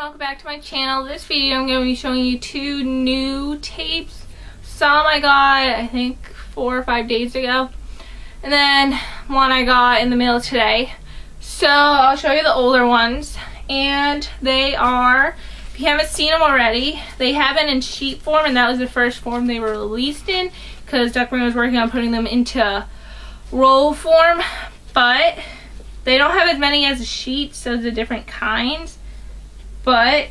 welcome back to my channel. This video I'm going to be showing you two new tapes. Some I got I think 4 or 5 days ago, and then one I got in the mail today. So I'll show you the older ones, and they are, if you haven't seen them already, they have it in sheet form, and that was the first form they were released in because Duckman was working on putting them into roll form, but they don't have as many as a sheet, so the different kinds. But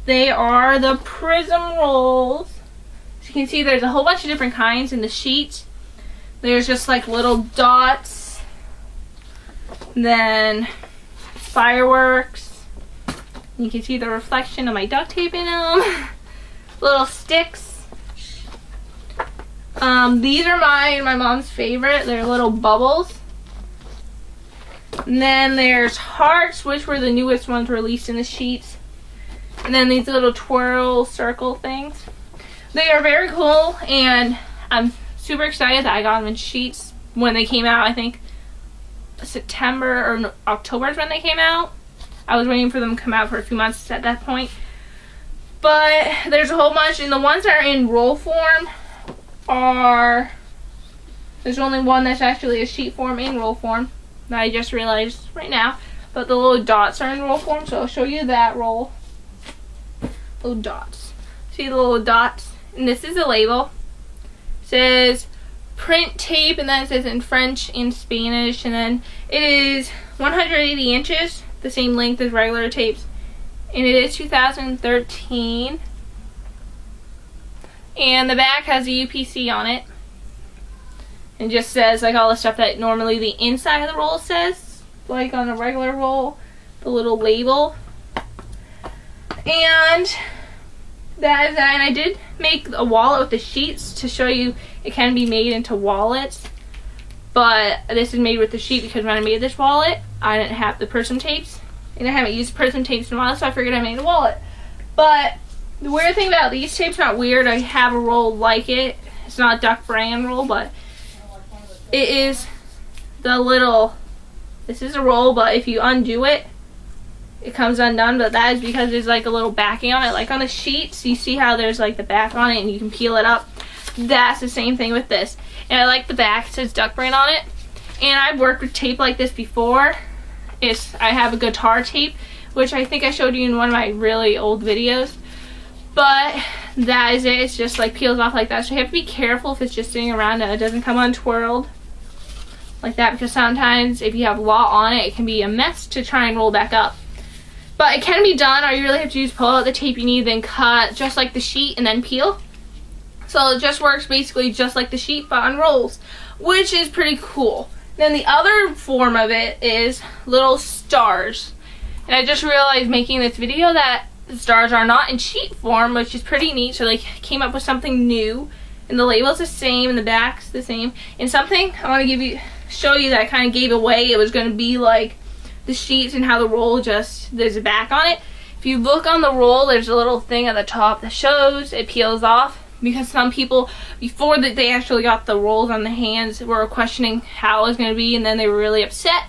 they are the Prism rolls. As you can see, there's a whole bunch of different kinds in the sheets. There's just like little dots, then fireworks. You can see the reflection of my duct tape in them. Little sticks. These are my mom's favorite. They're little bubbles. And then there's hearts, which were the newest ones released in the sheets. And then these little twirl circle things. They are very cool, and I'm super excited that I got them in sheets when they came out. I think September or October is when they came out. I was waiting for them to come out for a few months at that point. But there's a whole bunch, and the ones that are in roll form are, there's only one that's actually a sheet form in roll form that I just realized right now, but the little dots are in roll form, so I'll show you that roll. Little dots. See the little dots? And this is a label. It says print tape, and then it says in French and Spanish, and then it is 180 inches, the same length as regular tapes, and it is 2013. And the back has a UPC on it. It just says like all the stuff that normally the inside of the roll says, like on a regular roll, the little label. And that is that. And I did make a wallet with the sheets to show you it can be made into wallets. But this is made with the sheet because when I made this wallet, I didn't have the Prism tapes. And I haven't used Prism tapes in a while, so I figured I made a wallet. But the weird thing about these tapes, not weird, I have a roll like it. It's not a Duck brand roll, but it is the little, this is a roll, but if you undo it, it comes undone, but that is because there's like a little backing on it, like on the sheets. You see how there's like the back on it and you can peel it up? That's the same thing with this. And I like the back, it says Duck brand on it. And I've worked with tape like this before. I have a guitar tape, which I think I showed you in one of my really old videos. But that is it. It's just like peels off like that. So you have to be careful if it's just sitting around and it doesn't come untwirled like that, because sometimes if you have a lot on it, it can be a mess to try and roll back up. But it can be done. All you really have to do is pull out the tape you need, then cut just like the sheet and then peel. So it just works basically just like the sheet but on rolls, which is pretty cool. Then the other form of it is little stars. And I just realized making this video that the stars are not in sheet form, which is pretty neat. So they came up with something new, and the label's the same and the back's the same. And something I want to show you that I kind of gave away, it was going to be like the sheets and how the roll just, there's a back on it. If you look on the roll, there's a little thing at the top that shows it peels off, because some people, before that they actually got the rolls on the hands, were questioning how it was going to be, and then they were really upset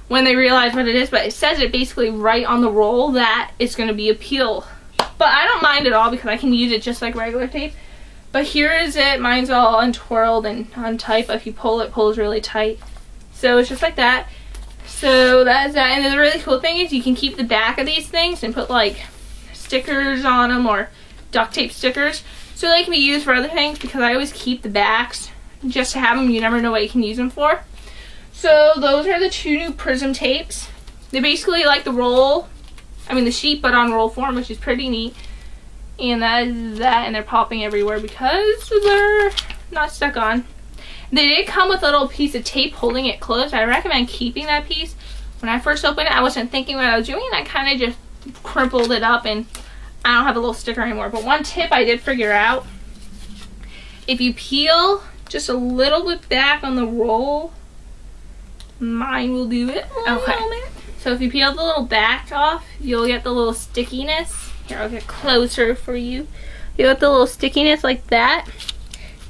when they realized what it is. But it says it basically right on the roll that it's going to be a peel. But I don't mind at all because I can use it just like regular tape. But here is it. Mine's all untwirled and untight, but if you pull, it pulls really tight. So it's just like that. So that is that. And the really cool thing is you can keep the back of these things and put like stickers on them, or duct tape stickers, so they can be used for other things, because I always keep the backs just to have them. You never know what you can use them for. So those are the two new Prism tapes. They're basically like the roll, the sheet, but on roll form, which is pretty neat. And that is that, and they're popping everywhere because they're not stuck on. They did come with a little piece of tape holding it closed. I recommend keeping that piece. When I first opened it, I wasn't thinking what I was doing, and I kind of just crumpled it up, and I don't have a little sticker anymore. But one tip I did figure out, if you peel just a little bit back on the roll, mine will do it. Okay. So if you peel the little back off, you'll get the little stickiness. Here, I'll get closer for you. You'll get the little stickiness like that.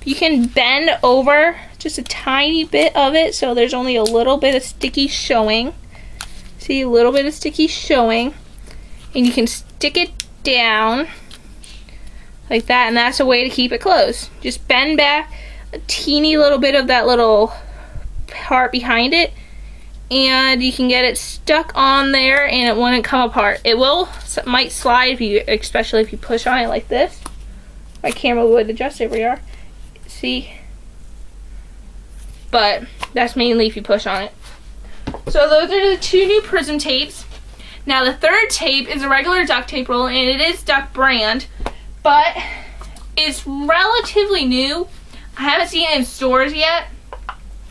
You can bend over just a tiny bit of it, so there's only a little bit of sticky showing. See, a little bit of sticky showing. and you can stick it down like that, and that's a way to keep it closed. Just bend back a teeny little bit of that little part behind it, and you can get it stuck on there and it wouldn't come apart. It might slide if you, especially if you push on it like this. My camera would adjust. There we are. See? But that's mainly if you push on it. So those are the 2 new Prism tapes. Now the 3rd tape is a regular duct tape roll, and it is Duck brand, but it's relatively new. I haven't seen it in stores yet,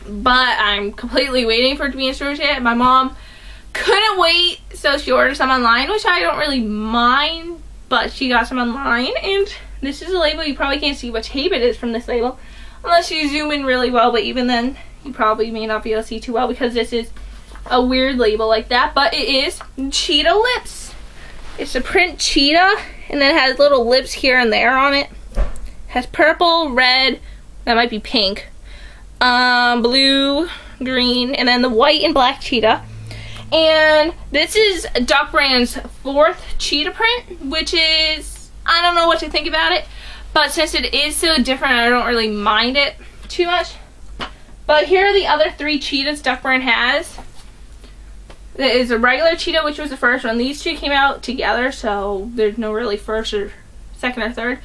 but I'm completely waiting for it to be in stores yet. My mom couldn't wait, so she ordered some online, which I don't really mind, but she got some online, and this is a label. You probably can't see what tape it is from this label unless you zoom in really well, but even then you probably may not be able to see too well because this is a weird label like that. But it is Cheetah lips. It's a print cheetah, and then it has little lips here and there on it. It has purple, red, that might be pink, blue, green, and then the white and black cheetah. And this is Duck brand's 4th cheetah print, which is, I don't know what to think about it, but since it is so different, I don't really mind it too much. But here are the other 3 cheetahs Duck brand has. There is a regular cheetah, which was the first one. These 2 came out together, so there's no really first or second or third.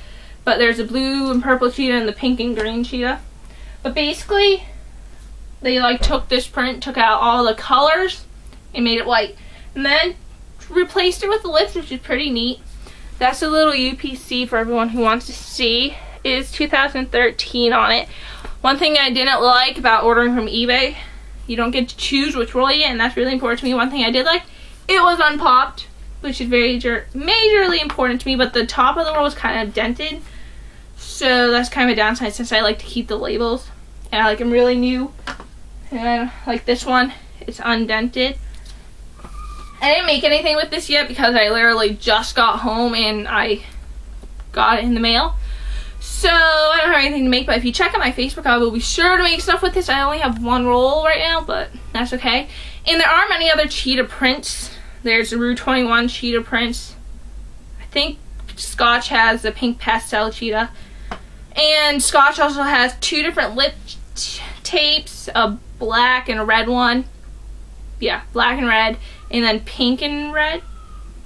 But there's a blue and purple cheetah and the pink and green cheetah. But basically, they like took this print, took out all the colors, and made it white. And then replaced it with the lips, which is pretty neat. That's a little UPC for everyone who wants to see. It is 2013 on it. One thing I didn't like about ordering from eBay, you don't get to choose which roll you get, and that's really important to me. One thing I did like, it was unpopped, which is very majorly important to me, but the top of the roll was kind of dented. So that's kind of a downside since I like to keep the labels. And I like them really new. And like this one, it's undented. I didn't make anything with this yet because I literally just got home and I got it in the mail. So I don't have anything to make, but if you check out my Facebook, I will be sure to make stuff with this. I only have 1 roll right now, but that's okay. And there are many other cheetah prints. There's the Rue 21 cheetah prints. I think Scotch has the pink pastel cheetah. And Scotch also has 2 different lip tapes, a black and a red one. Yeah, black and red. And then pink and red.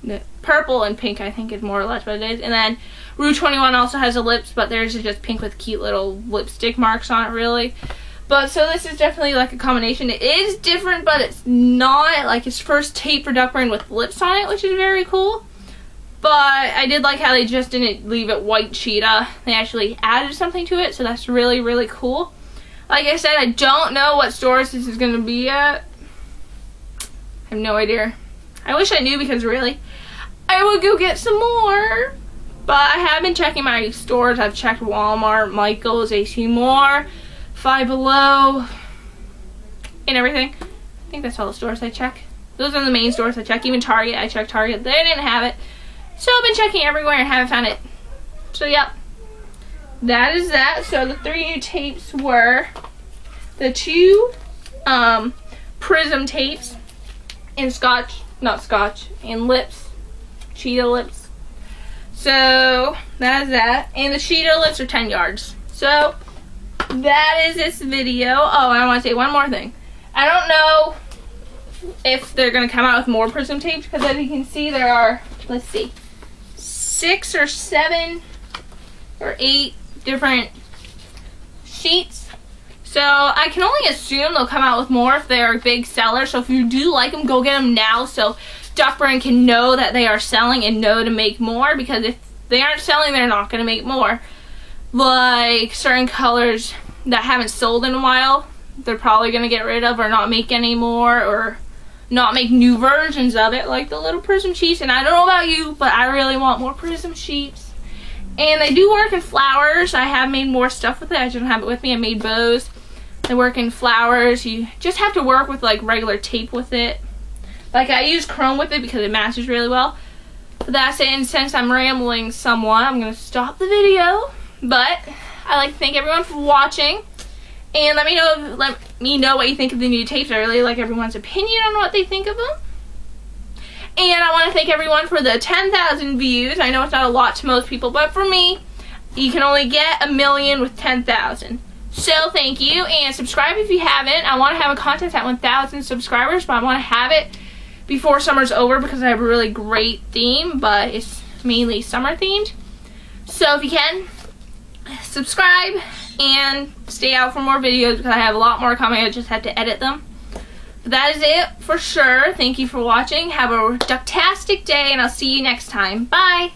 No, purple and pink, I think is more or less what it is. And then Rue 21 also has the lips, but theirs is just pink with cute little lipstick marks on it, really. But so this is definitely like a combination. It is different, but it's not like its first tape for Duck brand with lips on it, which is very cool. But I did like how they just didn't leave it white cheetah. They actually added something to it, so that's really, really cool. Like I said, I don't know what stores this is going to be at. I have no idea. I wish I knew because really, I would go get some more. But I have been checking my stores. I've checked Walmart, Michael's, AC Moore, Five Below, and everything. I think that's all the stores I check. Those are the main stores I check. Even Target, I checked Target. They didn't have it. So I've been checking everywhere and haven't found it. So yep, that is that. So the 3 new tapes were the 2 Prism tapes in Scotch, not Scotch, in lips, cheetah lips. So that is that. And the cheetah lips are 10 yards. So that is this video. Oh, and I want to say one more thing. I don't know if they're going to come out with more Prism tapes because as you can see there are, let's see, 6 or 7 or 8 different sheets. So I can only assume they'll come out with more if they are a big seller. So if you do like them, go get them now so Duck brand can know that they are selling and know to make more, because if they aren't selling, they're not going to make more. Like certain colors that haven't sold in a while, they're probably going to get rid of or not make anymore, or not make new versions of it, like the little Prism sheets. And I don't know about you, but I really want more Prism sheets. And they do work in flowers. I have made more stuff with it. I just don't have it with me. I made bows. They work in flowers. You just have to work with like regular tape with it. Like I use chrome with it because it matches really well. But that's it. And since I'm rambling somewhat, I'm going to stop the video. But I'd like to thank everyone for watching. And let me know what you think of the new tapes. I really like everyone's opinion on what they think of them. And I want to thank everyone for the 10,000 views. I know it's not a lot to most people, but for me, you can only get 1 million with 10,000. So thank you, and subscribe if you haven't. I want to have a contest at 1,000 subscribers, but I want to have it before summer's over because I have a really great theme, but it's mainly summer themed. So if you can, subscribe and stay out for more videos because I have a lot more coming. I just have to edit them. But that is it for sure. Thank you for watching. Have a ducktastic day, and I'll see you next time. Bye!